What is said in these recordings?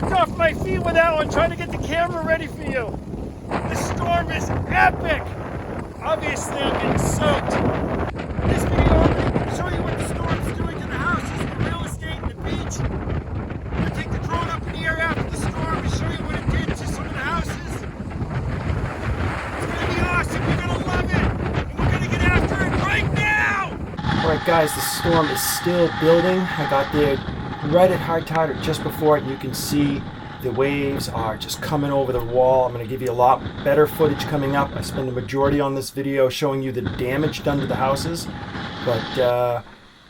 knocked off my feet with that one, trying to get the camera ready for you. The storm is epic. Obviously, I'm getting soaked. In this video, I'm going to show you what the storm's doing to the houses, the real estate, and the beach. I'm going to take the drone up in the air after the storm and show you what it did to some of the houses. It's going to be awesome. You're going to love it. And we're going to get after it right now. All right, guys, the storm is still building. I got there right at high tide or just before it. You can see the waves are just coming over the wall. I'm going to give you a lot better footage coming up. I spend the majority on this video showing you the damage done to the houses, but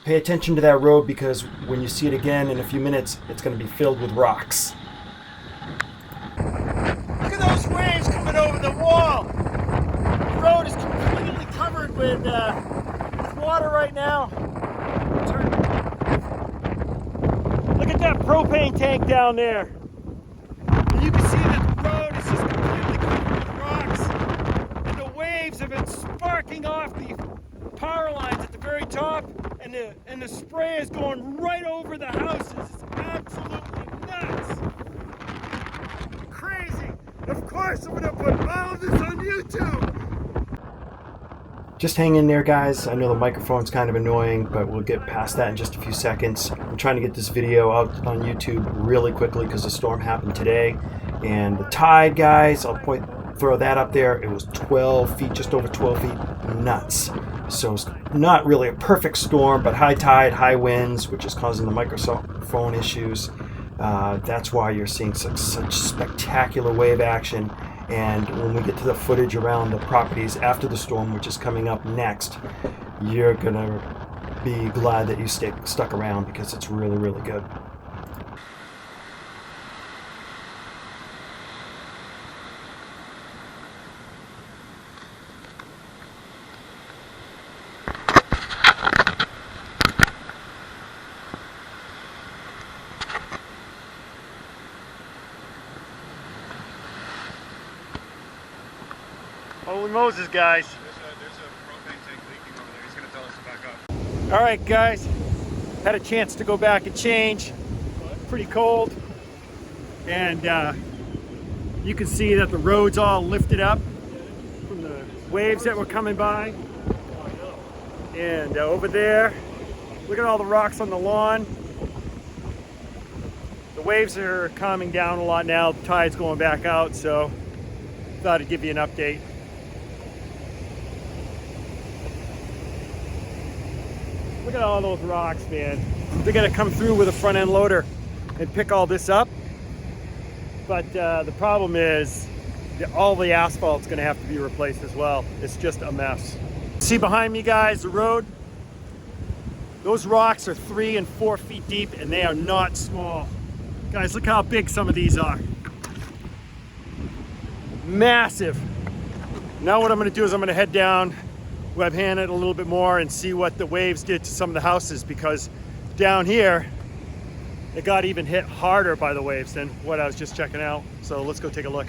pay attention to that road because when you see it again in a few minutes, it's going to be filled with rocks. Look at those waves coming over the wall. The road is completely covered with water right now. Look at that propane tank down there. And you can see that the road is just completely covered with rocks. And the waves have been sparking off the power lines at the very top. And the spray is going right over the houses. It's absolutely nuts. Crazy. Of course I'm going to put all of this on YouTube. Just hang in there, guys. I know the microphone's kind of annoying, but we'll get past that in just a few seconds. I'm trying to get this video out on YouTube really quickly because the storm happened today. And the tide, guys, throw that up there. It was 12 feet, just over 12 feet. Nuts. So it's not really a perfect storm, but high tide, high winds, which is causing the microphone issues. That's why you're seeing such spectacular wave action. And when we get to the footage around the properties after the storm, which is coming up next, you're going to be glad that you stuck around because it's really, really good. Holy Moses, guys. There's a propane tank leaking over there. He's going to tell us to back up. All right, guys. Had a chance to go back and change. Pretty cold. And you can see that the road's all lifted up from the waves that were coming by. And over there, look at all the rocks on the lawn. The waves are calming down a lot now. The tide's going back out, so thought I'd give you an update. Look at all those rocks, man. They're gonna come through with a front end loader and pick all this up. But the problem is all the asphalt's gonna have to be replaced as well. It's just a mess. See behind me, guys, the road? Those rocks are 3 and 4 feet deep and they are not small. Guys, look how big some of these are. Massive. Now what I'm gonna do is I'm gonna head down Webhannet a little bit more and see what the waves did to some of the houses, because down here it got even hit harder by the waves than what I was just checking out. So let's go take a look.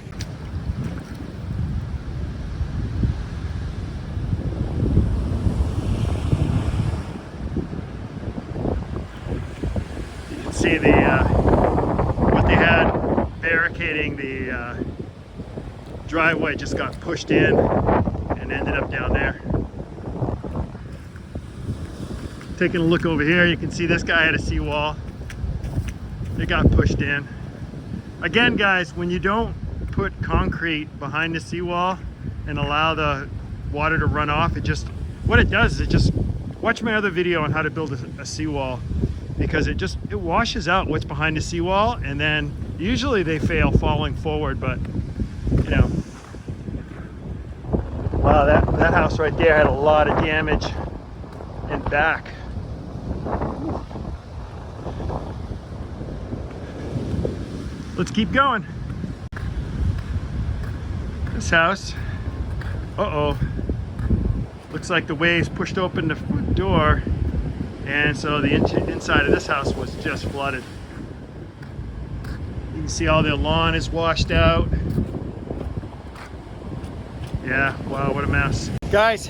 You can see what they had barricading the driveway just got pushed in and ended up down there. Taking a look over here, you can see this guy had a seawall. It got pushed in. Again, guys, when you don't put concrete behind the seawall and allow the water to run off, what it does is it just, watch my other video on how to build a seawall, because it washes out what's behind the seawall, and then usually they fail falling forward, but you know. Wow, that house right there had a lot of damage in back. Let's keep going. This house, looks like the waves pushed open the front door, and so the inside of this house was just flooded. You can see all the lawn is washed out. Yeah, wow, what a mess. Guys,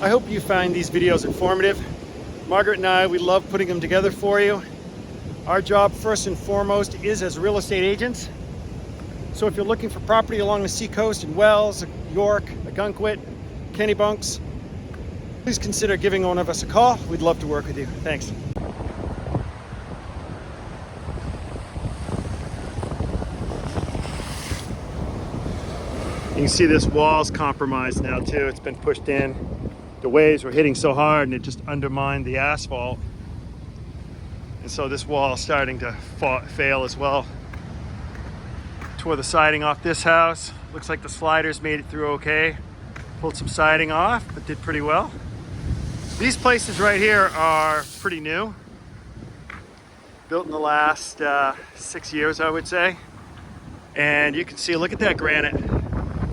I hope you find these videos informative. Margaret and I, we love putting them together for you. Our job first and foremost is as real estate agents. So if you're looking for property along the seacoast in Wells, York, Agunquit, Kennebunks, please consider giving one of us a call. We'd love to work with you. Thanks. You can see this wall's compromised now too. It's been pushed in. The waves were hitting so hard and it just undermined the asphalt. And so this wall is starting to fail as well. Tore the siding off this house. Looks like the sliders made it through okay. Pulled some siding off, but did pretty well. These places right here are pretty new. Built in the last 6 years, I would say. And you can see, look at that granite.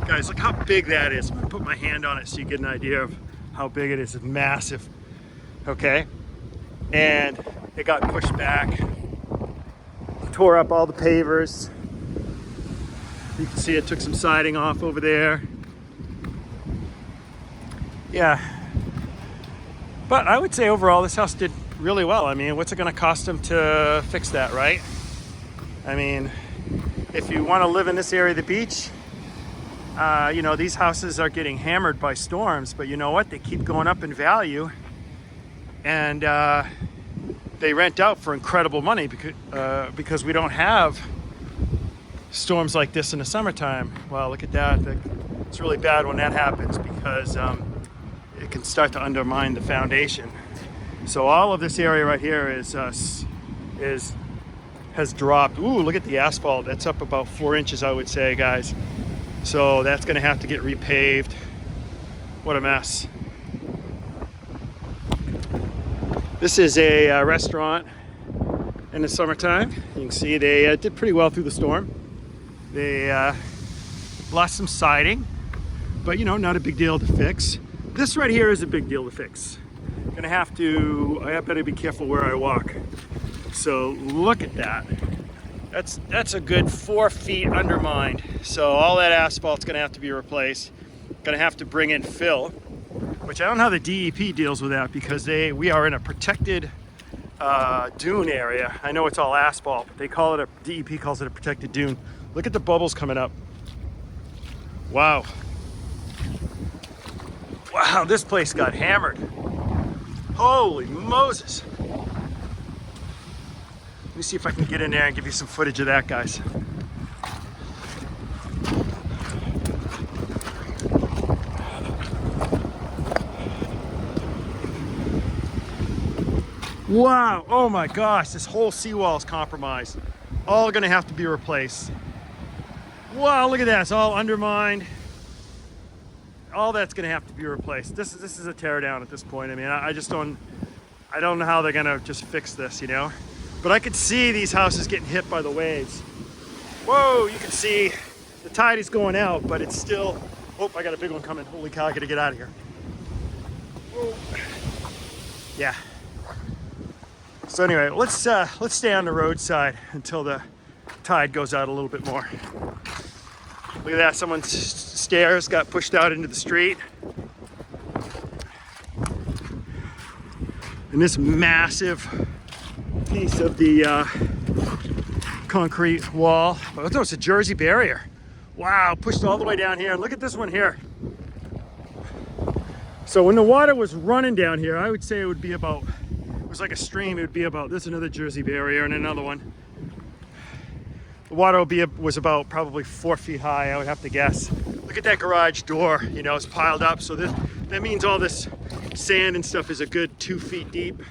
Guys, look how big that is. I'm gonna put my hand on it so you get an idea of how big it is. It's massive, okay? And it got pushed back. Tore up all the pavers. You can see it took some siding off over there. Yeah. But I would say overall, this house did really well. I mean, what's it gonna cost them to fix that, right? I mean, if you wanna live in this area of the beach, you know, these houses are getting hammered by storms, but you know what? They keep going up in value, and they rent out for incredible money because we don't have storms like this in the summertime. Well, look at that. It's really bad when that happens because it can start to undermine the foundation. So all of this area right here has dropped. Ooh, look at the asphalt. That's up about 4 inches, I would say, guys. So that's going to have to get repaved. What a mess. This is a restaurant in the summertime. You can see they did pretty well through the storm. They lost some siding, but you know, not a big deal to fix. This right here is a big deal to fix. Gonna have to, I better be careful where I walk. So look at that. That's a good 4 feet undermined. So all that asphalt's gonna have to be replaced. Gonna have to bring in fill, which I don't know how the DEP deals with that because we are in a protected dune area. I know it's all asphalt, but they call it DEP calls it a protected dune. Look at the bubbles coming up. Wow. Wow, this place got hammered. Holy Moses. Let me see if I can get in there and give you some footage of that, guys. Wow, oh my gosh, this whole seawall is compromised. All gonna have to be replaced. Wow, look at that, it's all undermined. All that's gonna have to be replaced. This is a tear down at this point. I mean, I don't know how they're gonna just fix this, you know? But I could see these houses getting hit by the waves. Whoa, you can see the tide is going out, but it's still, oh, I got a big one coming. Holy cow, I gotta get out of here. Whoa. Yeah. So anyway, let's stay on the roadside until the tide goes out a little bit more. Look at that, someone's stairs got pushed out into the street. And this massive piece of the concrete wall, oh, it's a Jersey barrier. Wow, pushed all the way down here. And look at this one here. So when the water was running down here, I would say it would be about, it was like a stream, it would be about, this another Jersey barrier and another one. The water was about probably 4 feet high, I would have to guess. Look at that garage door, you know, it's piled up. So that means all this sand and stuff is a good 2 feet deep.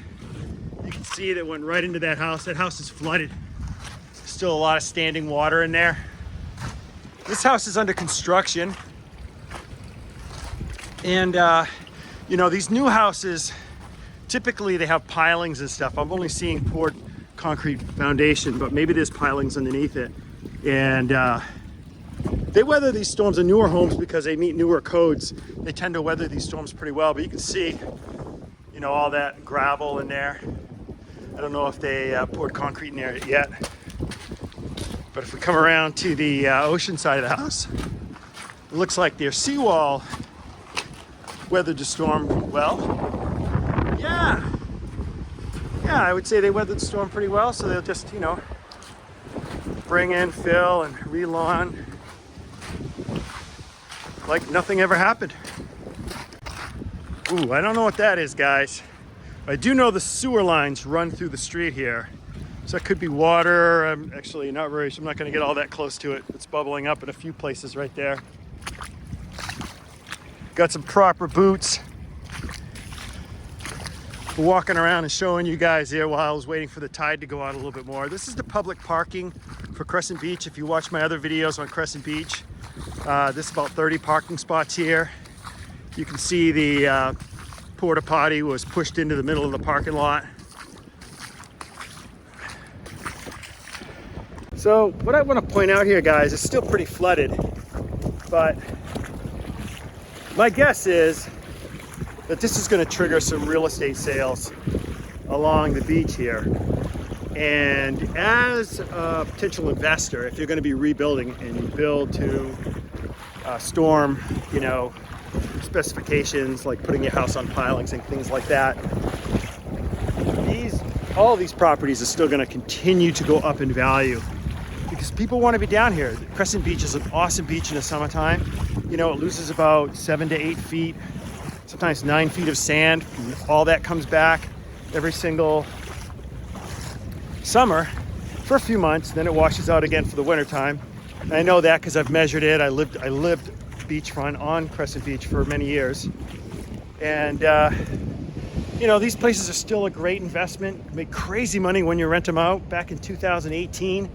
You can see that went right into that house. That house is flooded. Still a lot of standing water in there. This house is under construction. And, you know, these new houses, typically they have pilings and stuff. I'm only seeing poured concrete foundation, but maybe there's pilings underneath it. And they weather these storms in newer homes because they meet newer codes. They tend to weather these storms pretty well, but you can see, you know, all that gravel in there. I don't know if they poured concrete in there yet. But if we come around to the ocean side of the house, it looks like their seawall weathered the storm well. Yeah. Yeah, I would say they weathered the storm pretty well, so they'll just, you know, bring in, fill, and relawn like nothing ever happened. Ooh, I don't know what that is, guys. I do know the sewer lines run through the street here. So it could be water. I'm actually not very sure. I'm not going to get all that close to it. It's bubbling up in a few places right there. Got some proper boots. Walking around and showing you guys here while I was waiting for the tide to go out a little bit more. This is the public parking for Crescent Beach. If you watch my other videos on Crescent Beach, there's about 30 parking spots here. You can see the porta potty was pushed into the middle of the parking lot. So what I want to point out here, guys, it's still pretty flooded, but my guess is that this is going to trigger some real estate sales along the beach here. And as a potential investor, if you're going to be rebuilding and you build to storm, you know, specifications like putting your house on pilings and things like that, all of these properties are still going to continue to go up in value because people want to be down here. Crescent Beach is an awesome beach in the summertime. You know, it loses about 7 to 8 feet, sometimes 9 feet of sand. All that comes back every single summer for a few months, then it washes out again for the winter time. And I know that because I've measured it. I lived beachfront on Crescent Beach for many years, and you know, these places are still a great investment. Make crazy money when you rent them out. Back in 2018,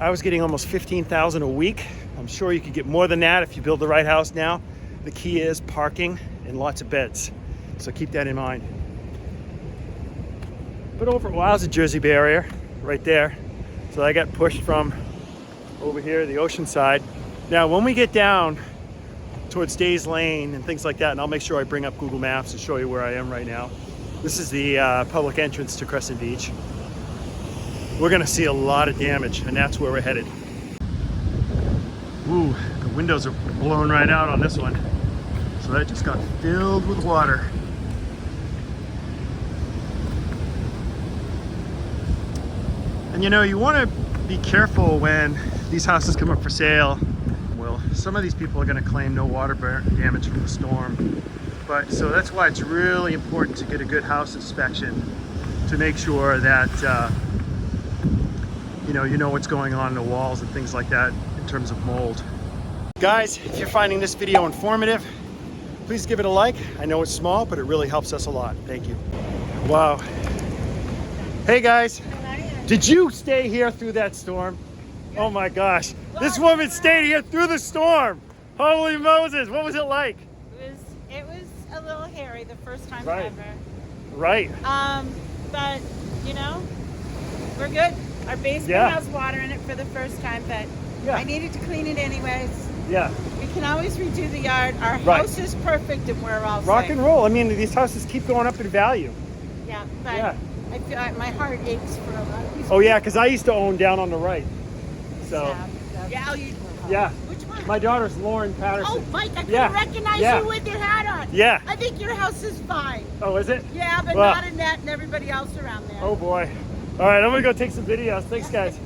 I was getting almost $15,000 a week. I'm sure you could get more than that if you build the right house now. The key is parking and lots of beds, so keep that in mind. But over, well, there's a Jersey barrier right there, so I got pushed from over here, the ocean side. Now, when we get down towards Days Lane and things like that, and I'll make sure I bring up Google Maps to show you where I am right now. This is the public entrance to Crescent Beach. We're gonna see a lot of damage, and that's where we're headed. Ooh, the windows are blown right out on this one. So that just got filled with water. And you know, you wanna be careful when these houses come up for sale. Well, some of these people are going to claim no water damage from the storm, but so that's why it's really important to get a good house inspection to make sure that you know what's going on in the walls and things like that in terms of mold. Guys, if you're finding this video informative, please give it a like. I know it's small, but it really helps us a lot. Thank you. Wow. Hey guys, did you stay here through that storm? Oh my gosh, this woman stayed here through the storm. Holy Moses, what was it like? It was a little hairy the first time Right. ever. Right. But you know, we're good. Our basement has water in it for the first time, but I needed to clean it anyways. Yeah. We can always redo the yard. Our house is perfect and we're all rock safe. and roll. I mean, these houses keep going up in value. Yeah, but I feel like my heart aches for a lot of these. Oh yeah, because I used to own down on the right. So Yeah. Which one? my daughter's Lauren Patterson. Oh, Mike, I couldn't recognize you with your hat on. Yeah. I think your house is fine. Oh, is it? Yeah, but not Annette and everybody else around there. Oh boy. All right, I'm gonna go take some videos. Thanks, guys.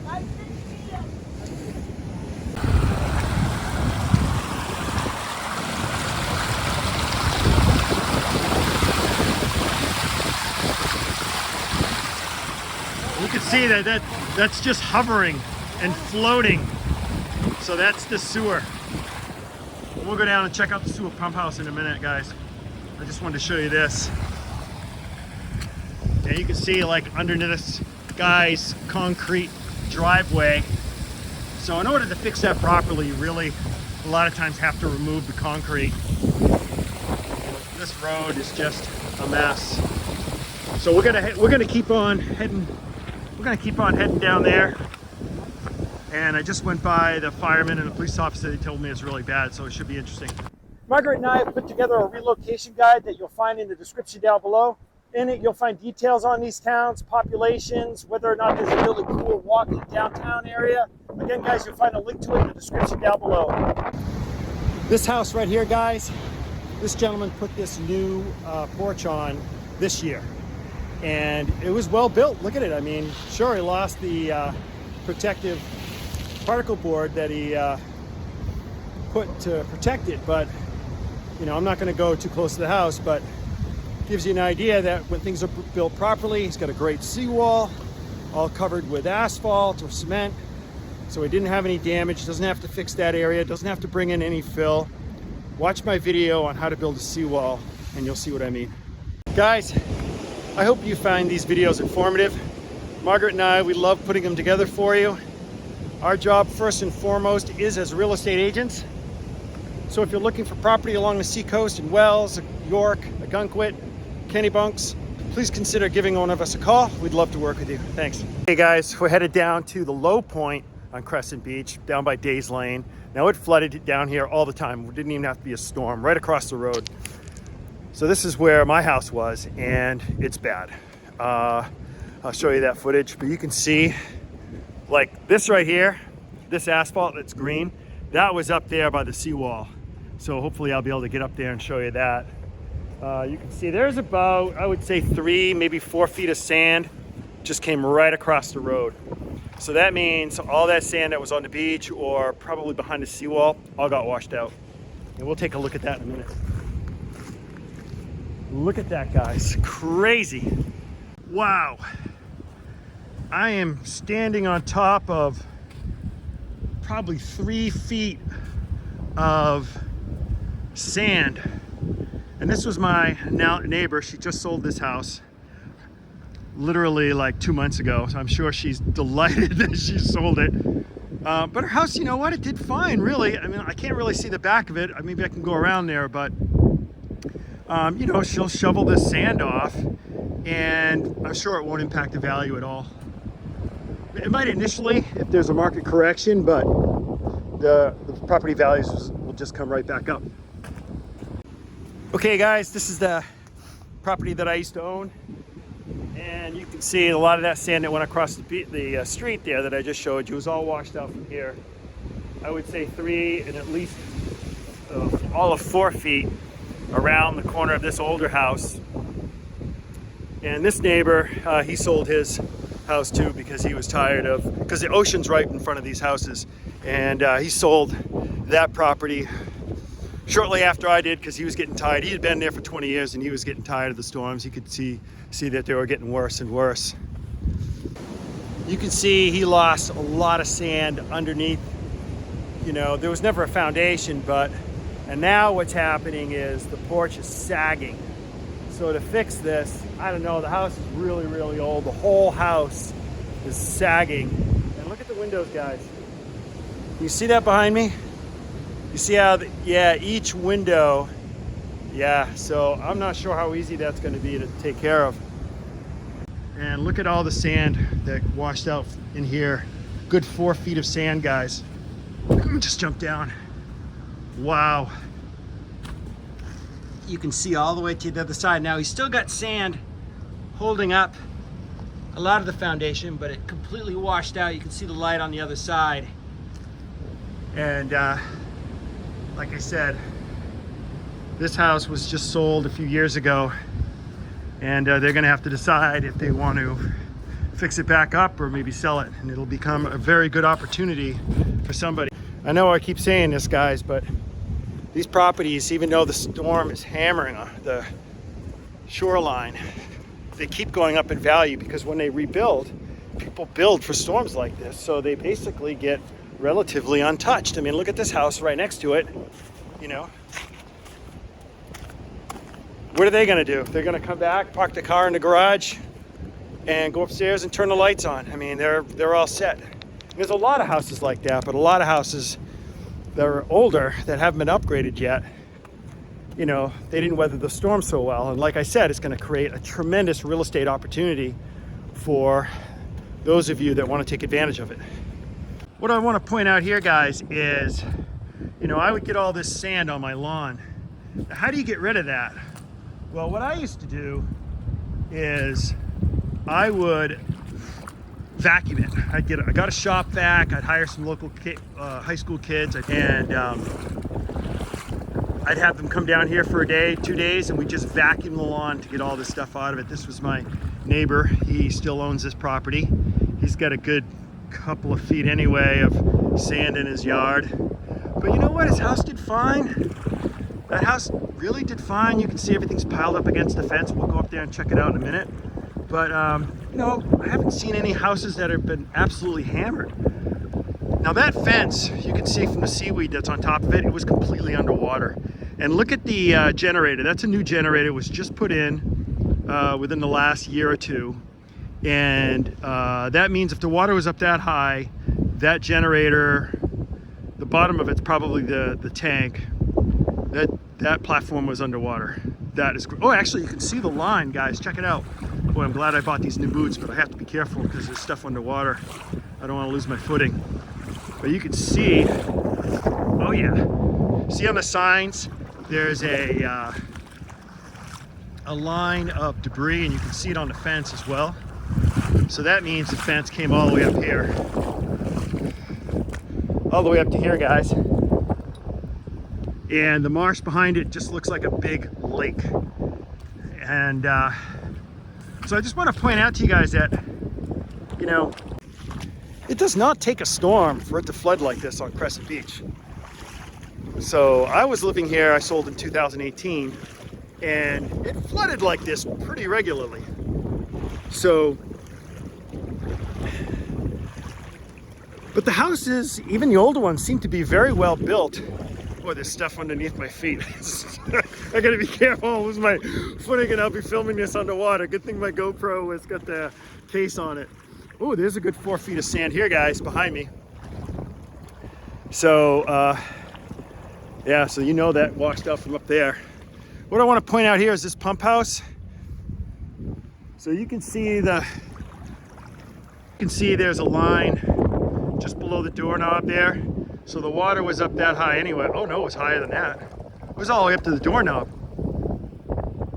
You can see that's just hovering and floating. So that's the sewer. We'll go down and check out the sewer pump house in a minute, guys. I just wanted to show you this. And you can see like underneath this guy's concrete driveway. So in order to fix that properly, you really a lot of times have to remove the concrete. This road is just a mess. So we're gonna keep on heading. We're gonna keep on heading down there. And I just went by the fireman and the police officer. They told me it's really bad, so it should be interesting. Margaret and I have put together a relocation guide that you'll find in the description down below. In it, you'll find details on these towns, populations, whether or not there's a really cool walking downtown area. Again, guys, you'll find a link to it in the description down below. This house right here, guys, this gentleman put this new porch on this year. and it was well built. Look at it. I mean, sure, he lost the protective particle board that he put to protect it, but you know, I'm not going to go too close to the house, but gives you an idea that when things are built properly, he's got a great seawall, all covered with asphalt or cement, so he didn't have any damage, doesn't have to fix that area, doesn't have to bring in any fill. Watch my video on how to build a seawall and you'll see what I mean. Guys, I hope you find these videos informative. Margaret and I, we love putting them together for you. Our job first and foremost is as real estate agents. So if you're looking for property along the seacoast in Wells, York, Agunquit, Kennebunks, please consider giving one of us a call. We'd love to work with you. Thanks. Hey guys, we're headed down to the low point on Crescent Beach, down by Days Lane. Now it flooded down here all the time. It didn't even have to be a storm, right across the road. So this is where my house was, and it's bad. I'll show you that footage, but you can see like this right here, this asphalt that's green, that was up there by the seawall. So hopefully I'll be able to get up there and show you that. You can see there's about, I would say 3, maybe 4 feet of sand just came right across the road. So that means all that sand that was on the beach or probably behind the seawall all got washed out. And we'll take a look at that in a minute. Look at that, guys, crazy. Wow. I am standing on top of probably 3 feet of sand. And this was my neighbor. She just sold this house literally like 2 months ago. So I'm sure she's delighted that she sold it. But her house, you know what? It did fine, really. I mean, I can't really see the back of it. Maybe I can go around there, but you know, she'll shovel this sand off and I'm sure it won't impact the value at all. It might initially if there's a market correction, but the property values will just come right back up. Okay guys, this is the property that I used to own, and you can see a lot of that sand that went across the street there that I just showed you was all washed out from here. I would say 3 and at least all of 4 feet around the corner of this older house. And this neighbor, he sold his house too because he was tired of, because the ocean's right in front of these houses, and he sold that property shortly after I did because he was getting tired. He had been there for 20 years and he was getting tired of the storms. He could see that they were getting worse and worse. You can see he lost a lot of sand underneath. You know, there was never a foundation, and now what's happening is the porch is sagging. So to fix this, I don't know, the house is really, really old. The whole house is sagging. And look at the windows, guys. You see that behind me? You see how, each window, so I'm not sure how easy that's going to be to take care of. And look at all the sand that washed out in here. Good 4 feet of sand, guys. Just jump down. Wow. You can see all the way to the other side. Now he's still got sand holding up a lot of the foundation, but it completely washed out. You can see the light on the other side. And like I said, this house was just sold a few years ago, and they're gonna have to decide if they want to fix it back up or maybe sell it, and it'll become a very good opportunity for somebody. I know I keep saying this, guys, but these properties, even though the storm is hammering on the shoreline, they keep going up in value because when they rebuild, people build for storms like this, so they basically get relatively untouched. I mean, look at this house right next to it, you know. What are they gonna do? They're gonna come back, park the car in the garage, and go upstairs and turn the lights on. I mean, they're all set. There's a lot of houses like that, but a lot of houses that are older that haven't been upgraded yet, you know, they didn't weather the storm so well. And like I said, it's gonna create a tremendous real estate opportunity for those of you that wanna take advantage of it. What I wanna point out here, guys, is, you know, I would get all this sand on my lawn. Now, how do you get rid of that? Well, what I used to do is I would vacuum it. I got a shop vac. I'd hire some local high school kids, and I'd have them come down here for a day, 2 days, and we just vacuum the lawn to get all this stuff out of it. This was my neighbor. He still owns this property. He's got a good couple of feet anyway of sand in his yard. But you know what? His house did fine. That house really did fine. You can see everything's piled up against the fence. We'll go up there and check it out in a minute. But, you know, I haven't seen any houses that have been absolutely hammered. Now that fence, you can see from the seaweed that's on top of it, it was completely underwater. And look at the generator. That's a new generator. It was just put in within the last year or two. And that means if the water was up that high, that generator, the bottom of it's probably the tank, that platform was underwater. That is, oh, actually you can see the line, guys, check it out. Boy, I'm glad I bought these new boots, but I have to be careful because there's stuff underwater. I don't want to lose my footing. But you can see, oh yeah, see on the signs, there's a line of debris, and you can see it on the fence as well. So that means the fence came all the way up here. All the way up to here, guys. And the marsh behind it just looks like a big lake. And so I just want to point out to you guys that, you know, it does not take a storm for it to flood like this on Crescent Beach. So I was living here, I sold in 2018, and it flooded like this pretty regularly. So, but the houses, even the older ones, seem to be very well built. Boy, there's stuff underneath my feet. I gotta be careful, I'll lose my footing and I'll be filming this underwater. Good thing my GoPro has got the case on it. Oh, there's a good 4 feet of sand here, guys, behind me. So, yeah, so you know that washed out from up there. What I want to point out here is this pump house. So you can see there's a line just below the doorknob there. So the water was up that high anyway. Oh no, it was higher than that. It was all the way up to the doorknob.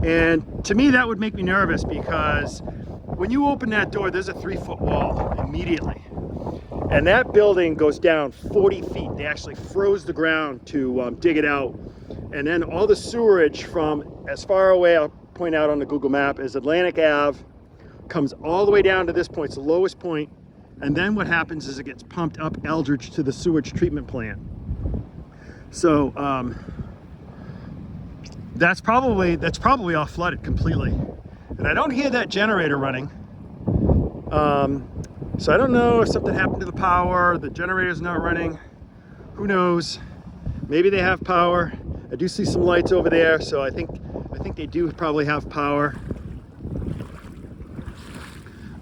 And to me, that would make me nervous because when you open that door, there's a 3-foot wall immediately. And that building goes down 40 feet. They actually froze the ground to dig it out. And then all the sewerage from as far away, I'll point out on the Google map, is Atlantic Ave, comes all the way down to this point. It's the lowest point. And then what happens is it gets pumped up Eldridge to the sewage treatment plant. So that's probably all flooded completely. And I don't hear that generator running. So I don't know if something happened to the power, the generator's not running. Who knows? Maybe they have power. I do see some lights over there, so I think they do probably have power.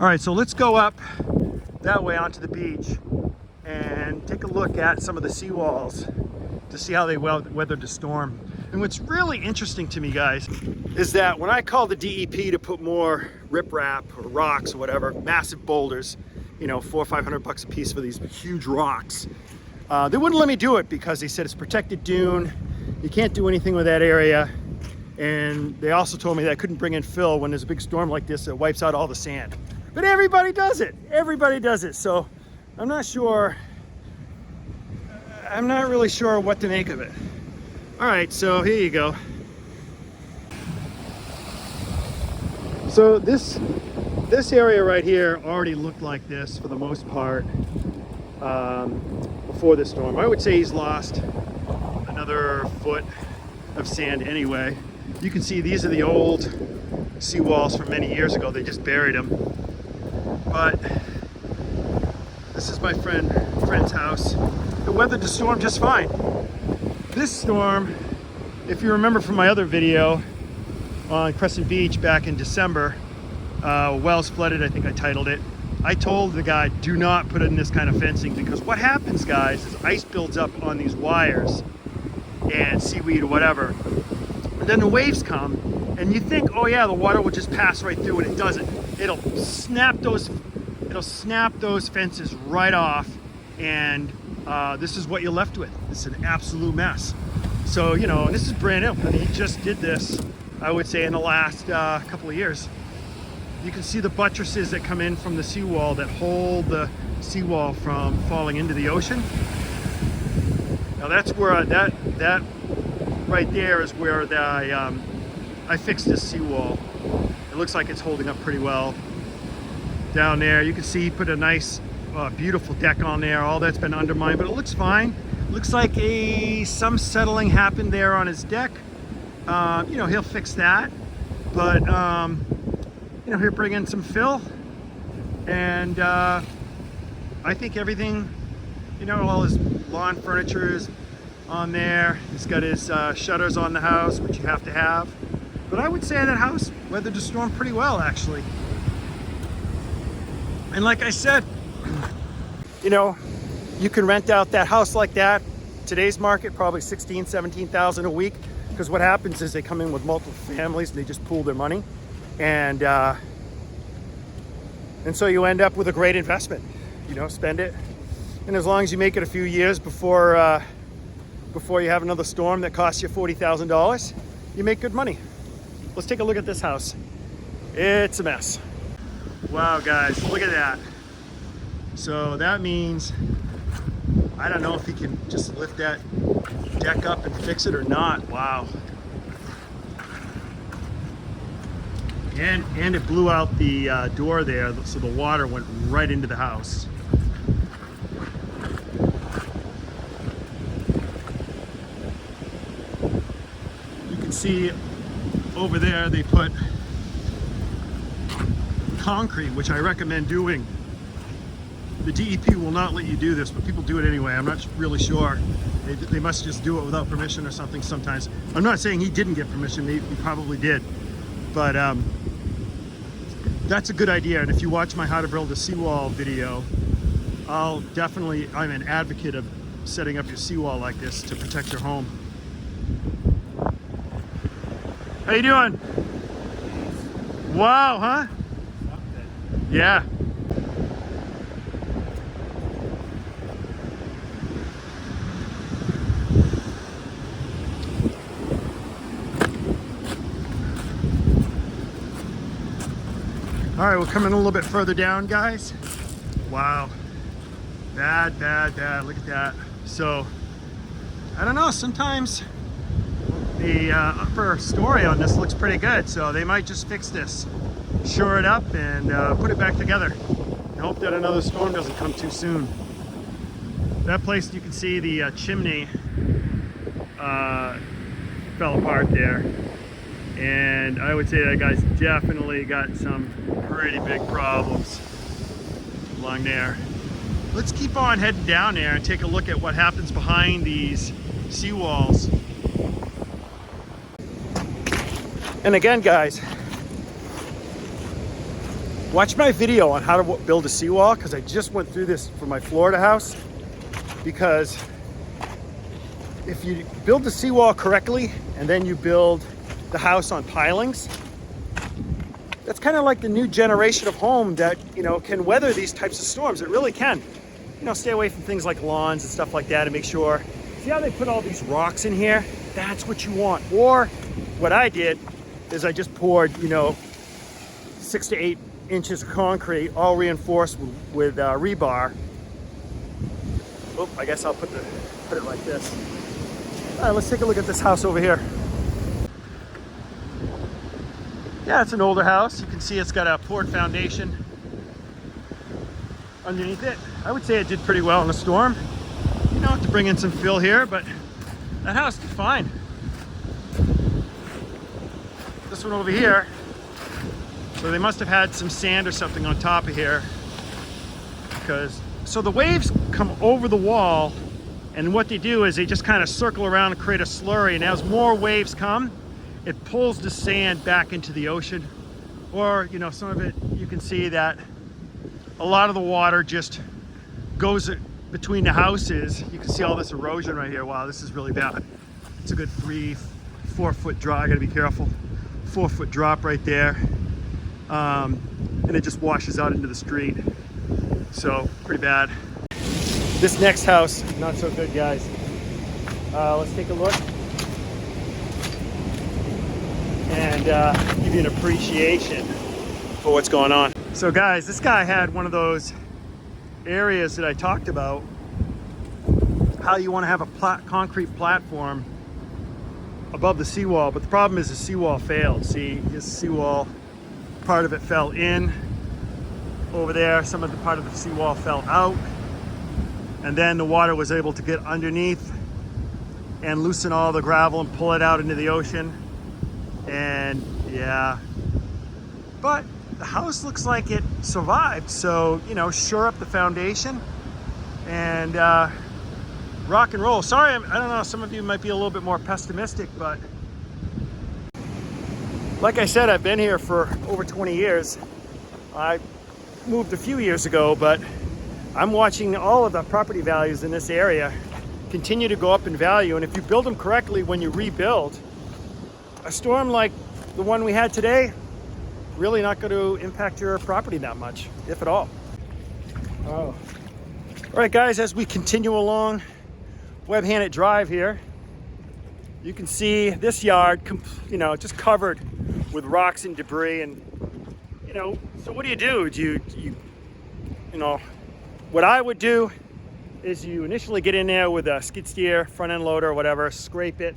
All right, so let's go up that way onto the beach and take a look at some of the seawalls to see how they weathered the storm. And what's really interesting to me, guys, is that when I called the DEP to put more riprap or rocks or whatever, massive boulders, you know, $400 or $500 a piece for these huge rocks, they wouldn't let me do it because they said it's protected dune, you can't do anything with that area. And they also told me that I couldn't bring in fill when there's a big storm like this that wipes out all the sand. But everybody does it. Everybody does it. So I'm not really sure what to make of it. All right, so here you go. So this area right here already looked like this for the most part before this storm. I would say he's lost another foot of sand anyway. You can see these are the old seawalls from many years ago. They just buried them. But this is my friend's house. It weathered the storm just fine. This storm, if you remember from my other video on Crescent Beach back in December, Wells flooded, I think I titled it. I told the guy, do not put in this kind of fencing, because what happens, guys, is ice builds up on these wires and seaweed or whatever. And then the waves come and you think, oh yeah, the water will just pass right through, and it doesn't. It'll snap those fences right off, and this is what you're left with. It's an absolute mess. So, you know, and this is brand new. I mean, he just did this, I would say, in the last couple of years. You can see the buttresses that come in from the seawall that hold the seawall from falling into the ocean. Now that's where right right there is where I fixed this seawall. It looks like it's holding up pretty well. Down there, you can see he put a nice, beautiful deck on there. All that's been undermined, but it looks fine. Looks like some settling happened there on his deck. You know, he'll fix that. But, you know, he'll bring in some fill. And I think everything, you know, all his lawn furniture is on there. He's got his shutters on the house, which you have to have. But I would say that house weathered the storm pretty well, actually. And like I said, you know, you can rent out that house like that. Today's market, probably 16, 17,000 a week. Because what happens is they come in with multiple families and they just pool their money. And so you end up with a great investment. You know, spend it. And as long as you make it a few years before you have another storm that costs you $40,000, you make good money. Let's take a look at this house. It's a mess. Wow, guys, look at that. So that means, I don't know if he can just lift that deck up and fix it or not. Wow. And it blew out the door there, so the water went right into the house. You can see over there they put concrete, which I recommend doing. The DEP will not let you do this, but people do it anyway. I'm not really sure. They must just do it without permission or something sometimes. I'm not saying he didn't get permission, he probably did. But that's a good idea. And if you watch my How to Build a Seawall video, I'm an advocate of setting up your seawall like this to protect your home. How you doing? Wow, huh? Yeah. All right, we're coming a little bit further down, guys. Wow. Bad, bad, bad. Look at that. So, I don't know, sometimes the upper story on this looks pretty good, so they might just fix this, shore it up, and put it back together. I hope that another storm doesn't come too soon. That place, you can see the chimney fell apart there, and I would say that guy's definitely got some pretty big problems along there. Let's keep on heading down there and take a look at what happens behind these seawalls. And again, guys, watch my video on how to build a seawall, because I just went through this for my Florida house. Because if you build the seawall correctly and then you build the house on pilings, that's kind of like the new generation of home that, you know, can weather these types of storms. It really can. You know, stay away from things like lawns and stuff like that, and make sure. See how they put all these rocks in here? That's what you want. Or what I did is I just poured, you know, 6 to 8 inches of concrete, all reinforced with rebar. Oh, I guess I'll put it like this. All right, let's take a look at this house over here. Yeah, it's an older house. You can see it's got a poured foundation underneath it. I would say it did pretty well in the storm. You know, to bring in some fill here, but that house did fine. This one over here, so they must have had some sand or something on top of here, because so the waves come over the wall, and what they do is they just kind of circle around and create a slurry, and as more waves come, it pulls the sand back into the ocean. Or, you know, some of it, you can see that a lot of the water just goes between the houses. You can see all this erosion right here. Wow, this is really bad. It's a good 3-4 foot drop. I gotta be careful. 4 foot drop right there. And it just washes out into the street. So, pretty bad. This next house, not so good, guys. Let's take a look and give you an appreciation for what's going on. So guys, this guy had one of those areas that I talked about, how you want to have a concrete platform above the seawall, but the problem is the seawall failed. See, this seawall, part of it fell in over there, some of the part of the seawall fell out, and then the water was able to get underneath and loosen all the gravel and pull it out into the ocean. And yeah, but the house looks like it survived, so you know, shore up the foundation and rock and roll. Sorry, I don't know, some of you might be a little bit more pessimistic, but like I said, I've been here for over 20 years. I moved a few years ago, but I'm watching all of the property values in this area continue to go up in value. And if you build them correctly, when you rebuild, a storm like the one we had today, really not going to impact your property that much, if at all. Oh. All right, guys, as we continue along Webhannet Drive here, you can see this yard, you know, just covered with rocks and debris. And you know, so what do? You know, what I would do is you initially get in there with a skid steer, front end loader, or whatever, scrape it,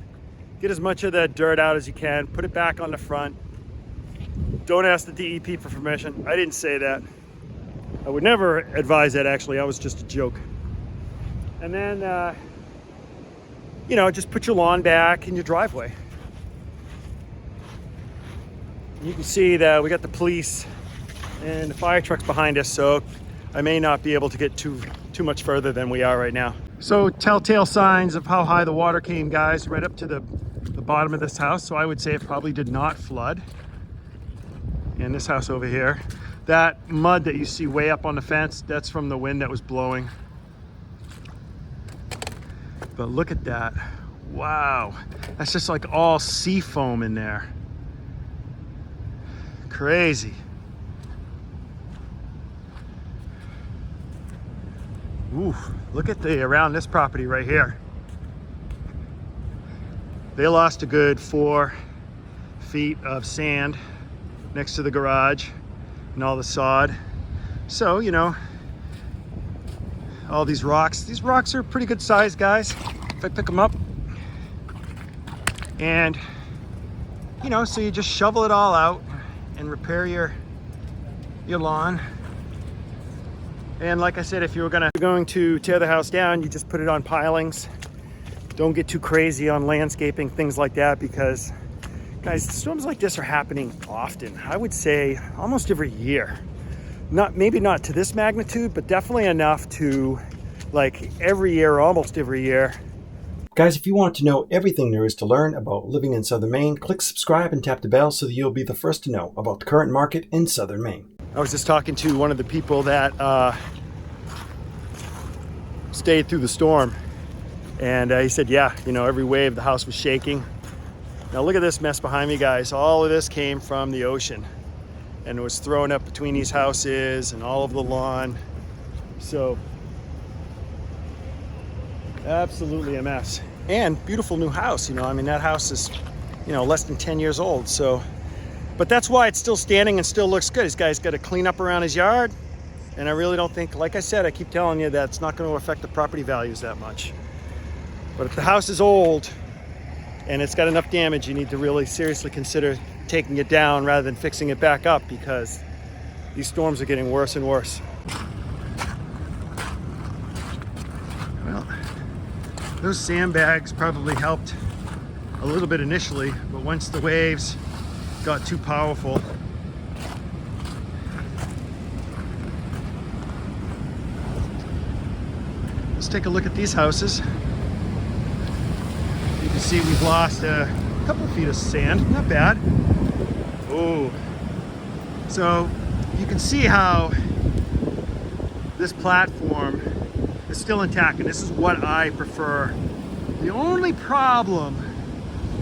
get as much of the dirt out as you can, put it back on the front. Don't ask the DEP for permission. I didn't say that. I would never advise that, actually. I was just a joke. And then, you know, just put your lawn back in your driveway. You can see that we got the police and the fire trucks behind us, so I may not be able to get too much further than we are right now. So telltale signs of how high the water came, guys, right up to the bottom of this house. So I would say it probably did not flood. And this house over here, that mud that you see way up on the fence, that's from the wind that was blowing. But look at that. Wow, that's just like all sea foam in there. Crazy. Ooh, look at around this property right here. They lost a good 4 feet of sand next to the garage and all the sod. So, you know, all these rocks are pretty good size, guys. If I pick them up, and you know, so you just shovel it all out and repair your lawn. And like I said, if you were going to tear the house down, you just put it on pilings. Don't get too crazy on landscaping, things like that, because guys, storms like this are happening often. I would say almost every year. Maybe not to this magnitude, but definitely enough to, like, every year, almost every year. Guys, if you want to know everything there is to learn about living in Southern Maine, click subscribe and tap the bell so that you'll be the first to know about the current market in Southern Maine. I was just talking to one of the people that stayed through the storm, and he said, yeah, you know, every wave the house was shaking. Now look at this mess behind me, guys. All of this came from the ocean, and it was thrown up between these houses and all of the lawn. So absolutely a mess. And beautiful new house, you know, I mean, that house is, you know, less than 10 years old. So, but that's why it's still standing and still looks good. This guy's got to clean up around his yard, and I really don't think, like I said, I keep telling you, that's not going to affect the property values that much. But if the house is old and it's got enough damage, you need to really seriously consider taking it down rather than fixing it back up, because these storms are getting worse and worse. Well, those sandbags probably helped a little bit initially, but once the waves got too powerful, let's take a look at these houses. You can see we've lost a couple feet of sand, not bad. Oh, so you can see how this platform is still intact, and this is what I prefer. The only problem,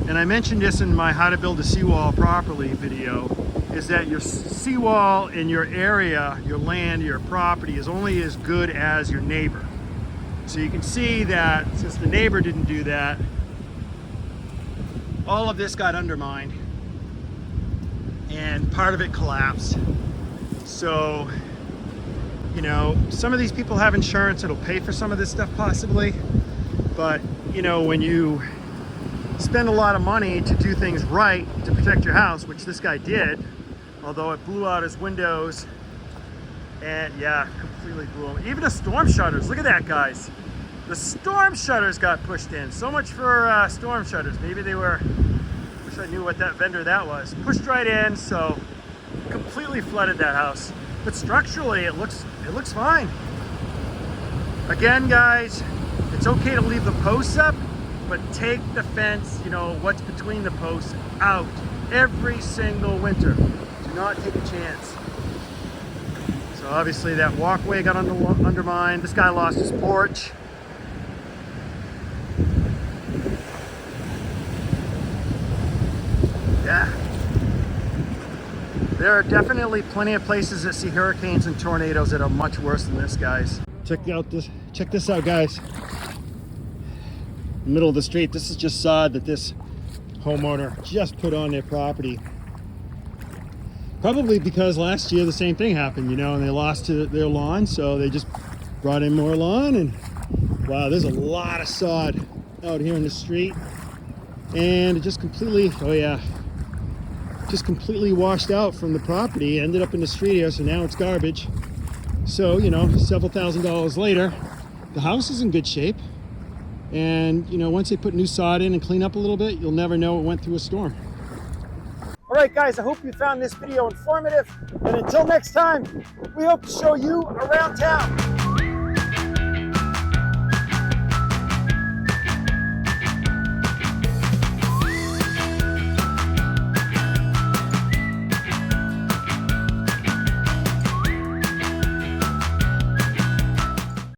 and I mentioned this in my how to build a seawall properly video, is that your seawall in your area, your land, your property is only as good as your neighbor. So you can see that since the neighbor didn't do that, all of this got undermined and part of it collapsed. So, you know, some of these people have insurance that'll pay for some of this stuff possibly, but you know, when you spend a lot of money to do things right to protect your house, which this guy did, although it blew out his windows and yeah, completely blew them. Even the storm shutters, look at that, guys. The storm shutters got pushed in. So much for storm shutters. Maybe they were, wish I knew what that vendor that was. Pushed right in, so completely flooded that house. But structurally, it looks fine. Again, guys, it's okay to leave the posts up, but take the fence, you know, what's between the posts out every single winter. Do not take a chance. So obviously that walkway got undermined. This guy lost his porch. Yeah. There are definitely plenty of places that see hurricanes and tornadoes that are much worse than this, guys. Check this out, guys. The middle of the street. This is just sod that this homeowner just put on their property. Probably because last year the same thing happened, you know, and they lost to their lawn, so they just brought in more lawn. And wow, there's a lot of sod out here in the street, and it just completely, oh yeah, just completely washed out from the property, ended up in the street here, so now it's garbage. So, you know, several $1,000s later, the house is in good shape. And, you know, once they put new sod in and clean up a little bit, you'll never know it went through a storm. All right, guys, I hope you found this video informative. And until next time, we hope to show you around town.